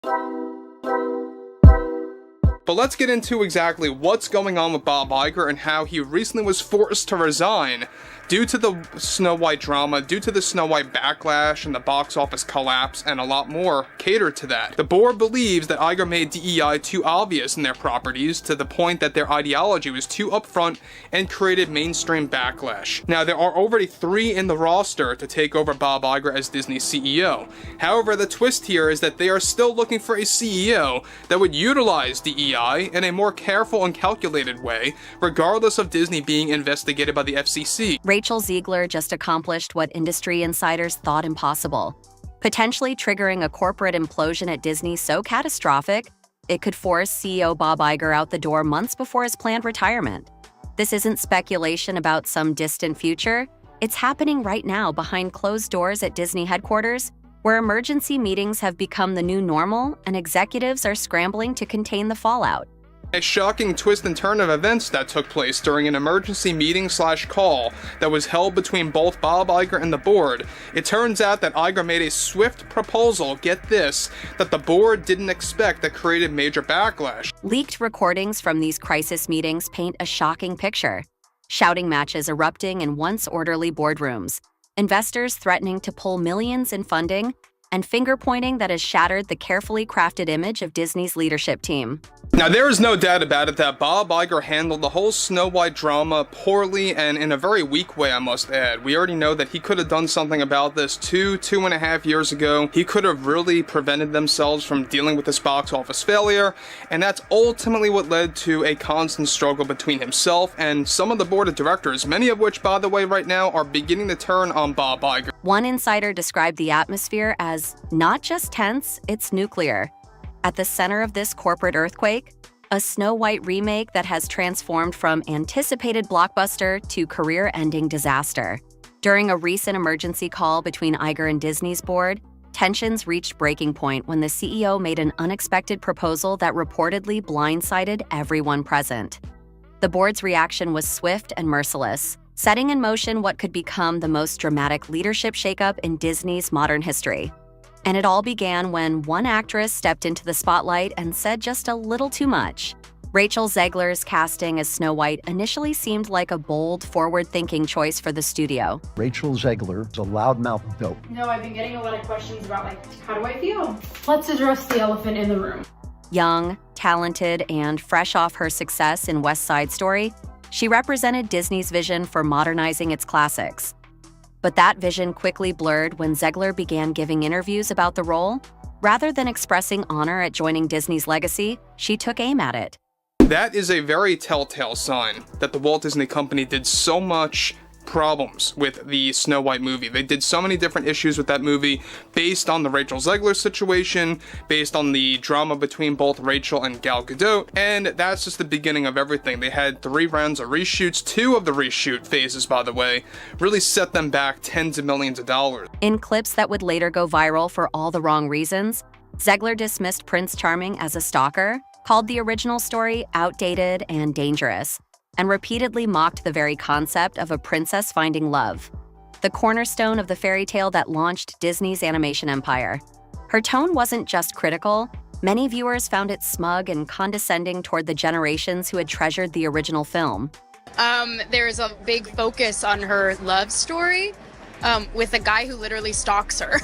But let's get into exactly what's going on with Bob Iger and how he recently was forced to resign due to the Snow White drama, due to the Snow White backlash and the box office collapse, and a lot more catered to that. The board believes that Iger made DEI too obvious in their properties to the point that their ideology was too upfront and created mainstream backlash. Now, there are already 3 in the roster to take over Bob Iger as Disney's CEO. However, the twist here is that they are still looking for a CEO that would utilize DEI in a more careful and calculated way, regardless of Disney being investigated by the FCC. Rachel Zegler just accomplished what industry insiders thought impossible, potentially triggering a corporate implosion at Disney so catastrophic it could force CEO Bob Iger out the door months before his planned retirement. This isn't speculation about some distant future. It's happening right now behind closed doors at Disney headquarters, where emergency meetings have become the new normal and executives are scrambling to contain the fallout. A shocking twist and turn of events that took place during an emergency meeting/call that was held between both Bob Iger and the board. It turns out that Iger made a swift proposal, get this, that the board didn't expect that created major backlash. Leaked recordings from these crisis meetings paint a shocking picture. Shouting matches erupting in once orderly boardrooms, investors threatening to pull millions in funding, and finger-pointing that has shattered the carefully crafted image of Disney's leadership team. Now, there is no doubt about it that Bob Iger handled the whole Snow White drama poorly and in a very weak way, I must add. We already know that he could have done something about this 2.5 years ago. He could have really prevented themselves from dealing with this box office failure, and that's ultimately what led to a constant struggle between himself and some of the board of directors, many of which, by the way, right now are beginning to turn on Bob Iger. One insider described the atmosphere as not just tense, it's nuclear. At the center of this corporate earthquake, a Snow White remake that has transformed from anticipated blockbuster to career-ending disaster. During a recent emergency call between Iger and Disney's board, tensions reached breaking point when the CEO made an unexpected proposal that reportedly blindsided everyone present. The board's reaction was swift and merciless, setting in motion what could become the most dramatic leadership shakeup in Disney's modern history. And it all began when one actress stepped into the spotlight and said just a little too much. Rachel Zegler's casting as Snow White initially seemed like a bold, forward-thinking choice for the studio. Rachel Zegler is a loudmouth dope. No, I've been getting a lot of questions about, how do I feel? Let's address the elephant in the room. Young, talented, and fresh off her success in West Side Story, she represented Disney's vision for modernizing its classics. But that vision quickly blurred when Zegler began giving interviews about the role. Rather than expressing honor at joining Disney's legacy, she took aim at it. That is a very telltale sign that the Walt Disney Company did so much problems with the Snow White movie. They did so many different issues with that movie based on the Rachel Zegler situation, based on the drama between both Rachel and Gal Gadot, and that's just the beginning of everything. They had 3 rounds of reshoots. 2 of the reshoot phases, by the way, really set them back tens of millions of dollars. In clips that would later go viral for all the wrong reasons, Zegler dismissed Prince Charming as a stalker, called the original story outdated and dangerous, and repeatedly mocked the very concept of a princess finding love, the cornerstone of the fairy tale that launched Disney's animation empire. Her tone wasn't just critical. Many viewers found it smug and condescending toward the generations who had treasured the original film. There's a big focus on her love story with a guy who literally stalks her.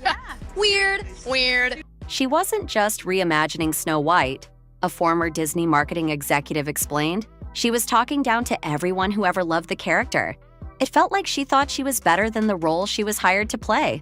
Yeah. Weird. She wasn't just reimagining Snow White, a former Disney marketing executive explained. She was talking down to everyone who ever loved the character. It felt like she thought she was better than the role she was hired to play.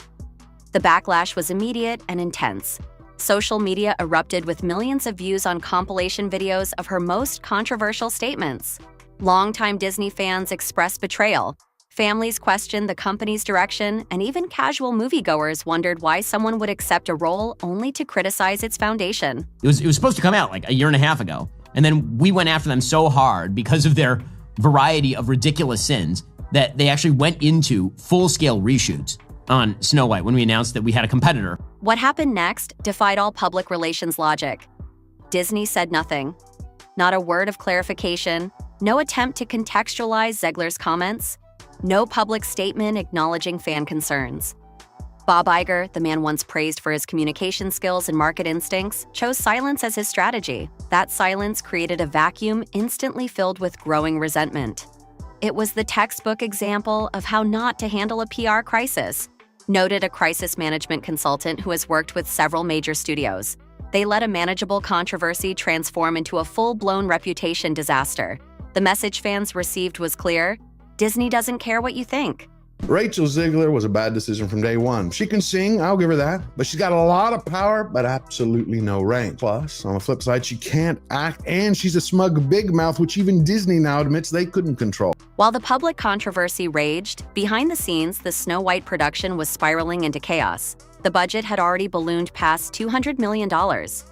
The backlash was immediate and intense. Social media erupted with millions of views on compilation videos of her most controversial statements. Longtime Disney fans expressed betrayal. Families questioned the company's direction, and even casual moviegoers wondered why someone would accept a role only to criticize its foundation. It was supposed to come out like a year and a half ago. And then we went after them so hard because of their variety of ridiculous sins that they actually went into full-scale reshoots on Snow White when we announced that we had a competitor. What happened next defied all public relations logic. Disney said nothing. Not a word of clarification, no attempt to contextualize Zegler's comments, no public statement acknowledging fan concerns. Bob Iger, the man once praised for his communication skills and market instincts, chose silence as his strategy. That silence created a vacuum instantly filled with growing resentment. It was the textbook example of how not to handle a PR crisis, noted a crisis management consultant who has worked with several major studios. They let a manageable controversy transform into a full-blown reputation disaster. The message fans received was clear: Disney doesn't care what you think. Rachel Zegler was a bad decision from day one. She can sing, I'll give her that, but she's got a lot of power, but absolutely no range. Plus, on the flip side, she can't act, and she's a smug big mouth, which even Disney now admits they couldn't control. While the public controversy raged, behind the scenes, the Snow White production was spiraling into chaos. The budget had already ballooned past $200 million,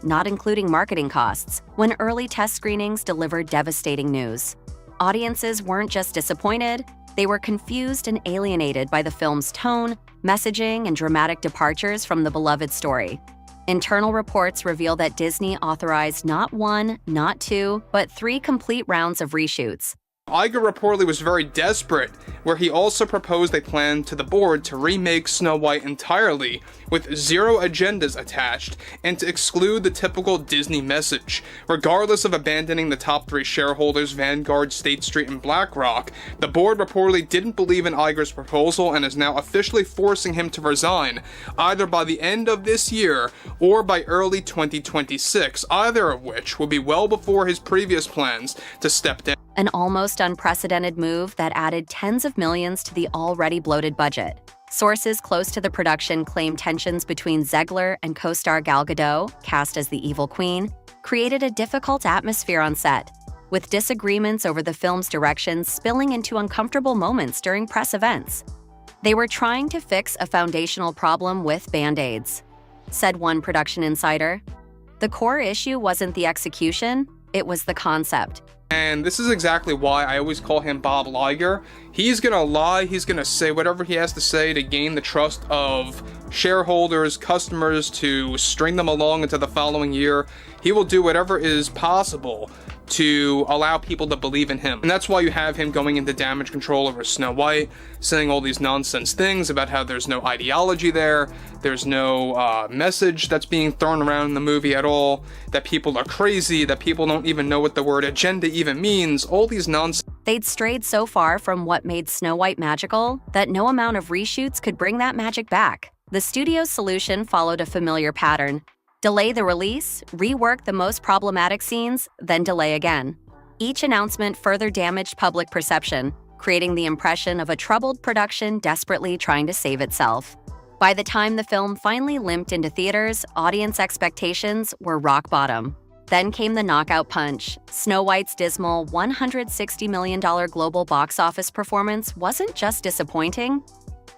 not including marketing costs, when early test screenings delivered devastating news. Audiences weren't just disappointed, they were confused and alienated by the film's tone, messaging, and dramatic departures from the beloved story. Internal reports reveal that Disney authorized not one, not two, but 3 complete rounds of reshoots. Iger reportedly was very desperate, where he also proposed a plan to the board to remake Snow White entirely, with 0 agendas attached, and to exclude the typical Disney message. Regardless of abandoning the top 3 shareholders, Vanguard, State Street, and BlackRock, the board reportedly didn't believe in Iger's proposal and is now officially forcing him to resign, either by the end of this year or by early 2026, either of which will be well before his previous plans to step down. An almost unprecedented move that added tens of millions to the already bloated budget. Sources close to the production claim tensions between Zegler and co-star Gal Gadot, cast as the evil queen, created a difficult atmosphere on set, with disagreements over the film's direction spilling into uncomfortable moments during press events. They were trying to fix a foundational problem with Band-Aids, said one production insider. The core issue wasn't the execution, it was the concept. And this is exactly why I always call him Bob Iger. He's gonna lie, he's gonna say whatever he has to say to gain the trust of shareholders, customers, to string them along into the following year. He will do whatever is possible to allow people to believe in him. And that's why you have him going into damage control over Snow White, saying all these nonsense things about how there's no ideology there's no message that's being thrown around in the movie at all, that people are crazy, that people don't even know what the word agenda even means, all these nonsense. They'd strayed so far from what made Snow White magical that no amount of reshoots could bring that magic back. The studio's solution followed a familiar pattern. Delay the release, rework the most problematic scenes, then delay again. Each announcement further damaged public perception, creating the impression of a troubled production desperately trying to save itself. By the time the film finally limped into theaters, audience expectations were rock bottom. Then came the knockout punch. Snow White's dismal $160 million global box office performance wasn't just disappointing,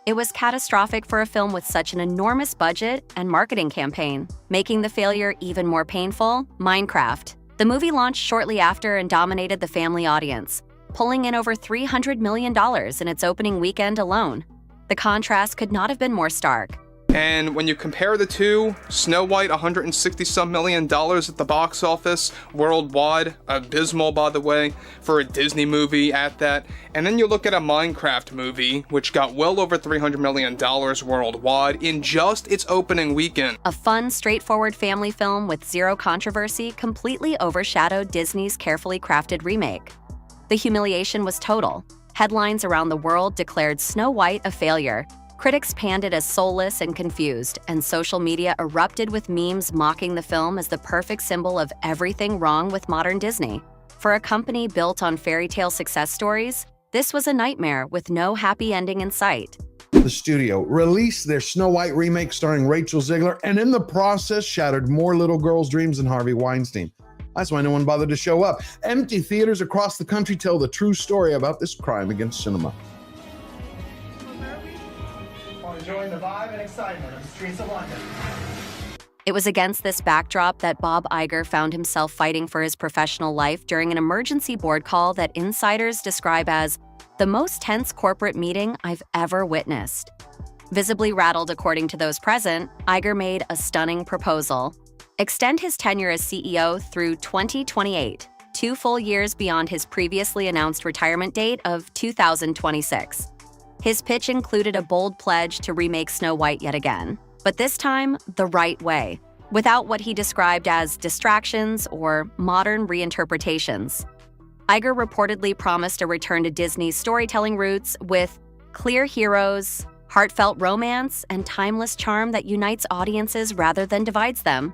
it was catastrophic for a film with such an enormous budget and marketing campaign. Making the failure even more painful, Minecraft. The movie launched shortly after and dominated the family audience, pulling in over $300 million in its opening weekend alone. The contrast could not have been more stark. And when you compare the two, Snow White, $160-some million at the box office worldwide, abysmal by the way, for a Disney movie at that. And then you look at a Minecraft movie, which got well over $300 million worldwide in just its opening weekend. A fun, straightforward family film with 0 controversy completely overshadowed Disney's carefully crafted remake. The humiliation was total. Headlines around the world declared Snow White a failure. Critics panned it as soulless and confused, and social media erupted with memes mocking the film as the perfect symbol of everything wrong with modern Disney. For a company built on fairy tale success stories, this was a nightmare with no happy ending in sight. The studio released their Snow White remake starring Rachel Zegler, and in the process shattered more little girls' dreams than Harvey Weinstein. That's why no one bothered to show up. Empty theaters across the country tell the true story about this crime against cinema. Enjoying the vibe and excitement of the streets of London. It was against this backdrop that Bob Iger found himself fighting for his professional life during an emergency board call that insiders describe as the most tense corporate meeting I've ever witnessed. Visibly rattled according to those present, Iger made a stunning proposal. Extend his tenure as CEO through 2028, 2 full years beyond his previously announced retirement date of 2026. His pitch included a bold pledge to remake Snow White yet again, but this time the right way, without what he described as distractions or modern reinterpretations. Iger reportedly promised a return to Disney's storytelling roots with clear heroes, heartfelt romance, and timeless charm that unites audiences rather than divides them.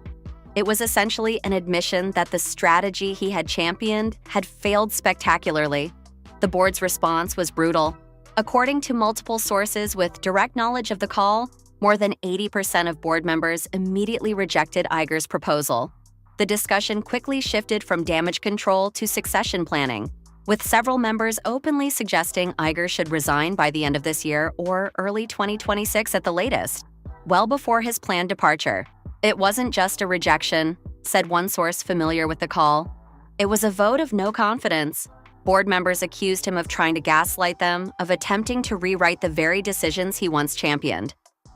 It was essentially an admission that the strategy he had championed had failed spectacularly. The board's response was brutal. According to multiple sources with direct knowledge of the call, more than 80% of board members immediately rejected Iger's proposal. The discussion quickly shifted from damage control to succession planning, with several members openly suggesting Iger should resign by the end of this year or early 2026 at the latest, well before his planned departure. It wasn't just a rejection, said one source familiar with the call. It was a vote of no confidence. Board members accused him of trying to gaslight them, of attempting to rewrite the very decisions he once championed.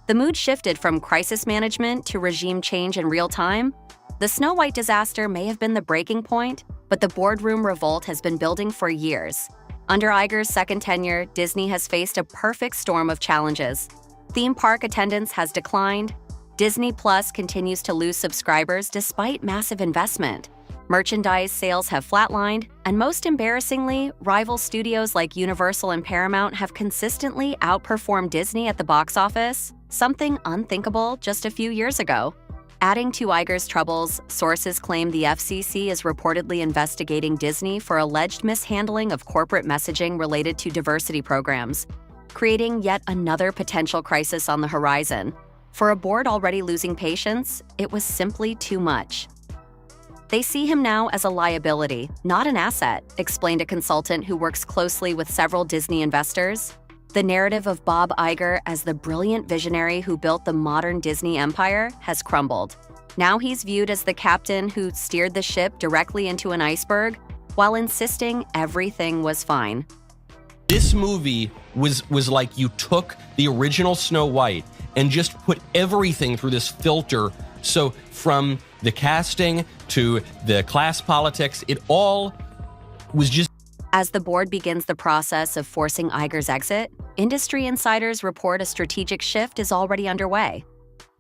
The mood shifted from crisis management to regime change in real time. The Snow White disaster may have been the breaking point, but the boardroom revolt has been building for years. Under Iger's second tenure, Disney has faced a perfect storm of challenges. Theme park attendance has declined. Disney Plus continues to lose subscribers despite massive investment. Merchandise sales have flatlined, and most embarrassingly, rival studios like Universal and Paramount have consistently outperformed Disney at the box office, something unthinkable just a few years ago. Adding to Iger's troubles, sources claim the FCC is reportedly investigating Disney for alleged mishandling of corporate messaging related to diversity programs, creating yet another potential crisis on the horizon. For a board already losing patience, it was simply too much. They see him now as a liability, not an asset, explained a consultant who works closely with several Disney investors. The narrative of Bob Iger as the brilliant visionary who built the modern Disney empire has crumbled. Now he's viewed as the captain who steered the ship directly into an iceberg while insisting everything was fine. This movie was like you took the original Snow White and just put everything through this filter. So from the casting to the class politics, it all was just... As the board begins the process of forcing Iger's exit, industry insiders report a strategic shift is already underway.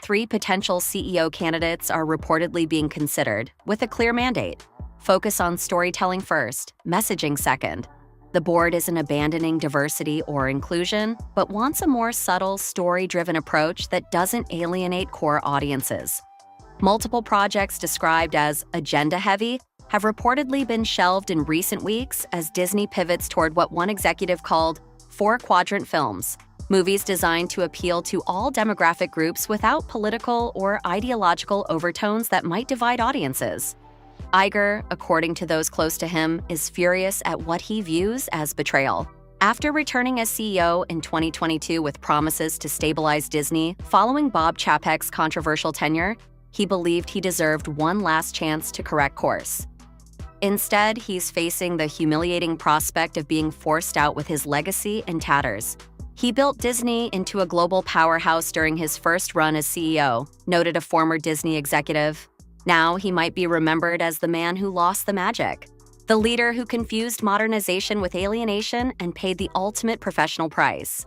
3 potential CEO candidates are reportedly being considered, with a clear mandate: focus on storytelling first, messaging second. The board isn't abandoning diversity or inclusion, but wants a more subtle, story-driven approach that doesn't alienate core audiences. Multiple projects described as agenda-heavy have reportedly been shelved in recent weeks as Disney pivots toward what one executive called 4-quadrant films, movies designed to appeal to all demographic groups without political or ideological overtones that might divide audiences. Iger, according to those close to him, is furious at what he views as betrayal. After returning as CEO in 2022 with promises to stabilize Disney following Bob Chapek's controversial tenure, he believed he deserved one last chance to correct course. Instead, he's facing the humiliating prospect of being forced out with his legacy in tatters. He built Disney into a global powerhouse during his first run as CEO, noted a former Disney executive. Now he might be remembered as the man who lost the magic, the leader who confused modernization with alienation and paid the ultimate professional price.